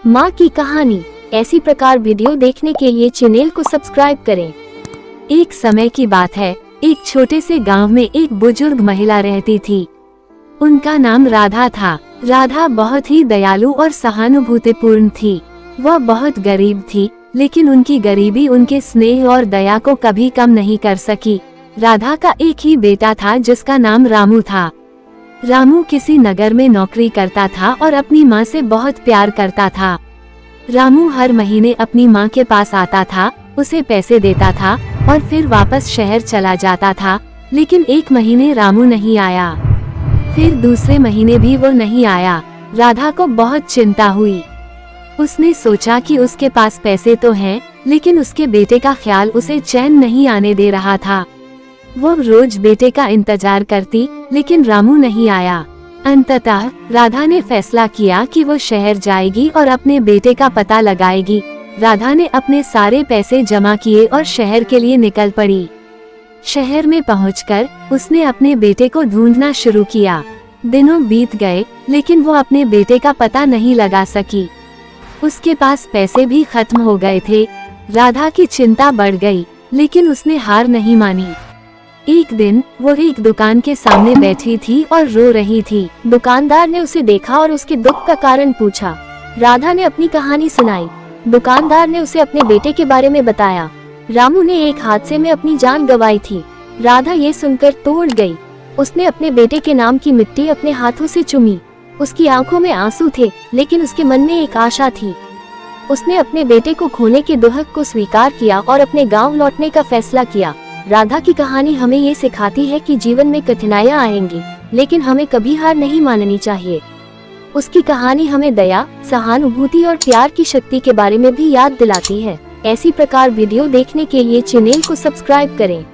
माँ की कहानी। ऐसी प्रकार वीडियो देखने के लिए चैनल को सब्सक्राइब करें। एक समय की बात है, एक छोटे से गांव में एक बुजुर्ग महिला रहती थी। उनका नाम राधा था। राधा बहुत ही दयालु और सहानुभूतिपूर्ण थी। वह बहुत गरीब थी, लेकिन उनकी गरीबी उनके स्नेह और दया को कभी कम नहीं कर सकी। राधा का एक ही बेटा था जिसका नाम रामू था। रामू किसी नगर में नौकरी करता था और अपनी माँ से बहुत प्यार करता था। रामू हर महीने अपनी माँ के पास आता था, उसे पैसे देता था और फिर वापस शहर चला जाता था। लेकिन एक महीने रामू नहीं आया, फिर दूसरे महीने भी वो नहीं आया। राधा को बहुत चिंता हुई। उसने सोचा कि उसके पास पैसे तो हैं, लेकिन उसके बेटे का ख्याल उसे चैन नहीं आने दे रहा था। वो रोज बेटे का इंतजार करती, लेकिन रामू नहीं आया। अंततः राधा ने फैसला किया कि वो शहर जाएगी और अपने बेटे का पता लगाएगी। राधा ने अपने सारे पैसे जमा किए और शहर के लिए निकल पड़ी। शहर में पहुंचकर उसने अपने बेटे को ढूंढना शुरू किया। दिनों बीत गए, लेकिन वो अपने बेटे का पता नहीं लगा सकी। उसके पास पैसे भी खत्म हो गए थे। राधा की चिंता बढ़ गई, लेकिन उसने हार नहीं मानी। एक दिन वो एक दुकान के सामने बैठी थी और रो रही थी। दुकानदार ने उसे देखा और उसके दुख का कारण पूछा। राधा ने अपनी कहानी सुनाई। दुकानदार ने उसे अपने बेटे के बारे में बताया। रामू ने एक हादसे में अपनी जान गंवाई थी। राधा ये सुनकर तोड़ गई। उसने अपने बेटे के नाम की मिट्टी अपने हाथों से चूमी। उसकी आंखों में आंसू थे, लेकिन उसके मन में एक आशा थी। उसने अपने बेटे को खोने के दुख को स्वीकार किया और अपने गांव लौटने का फैसला किया। राधा की कहानी हमें ये सिखाती है कि जीवन में कठिनाइयां आएंगी, लेकिन हमें कभी हार नहीं माननी चाहिए। उसकी कहानी हमें दया, सहानुभूति और प्यार की शक्ति के बारे में भी याद दिलाती है। ऐसी प्रकार वीडियो देखने के लिए चैनल को सब्सक्राइब करें।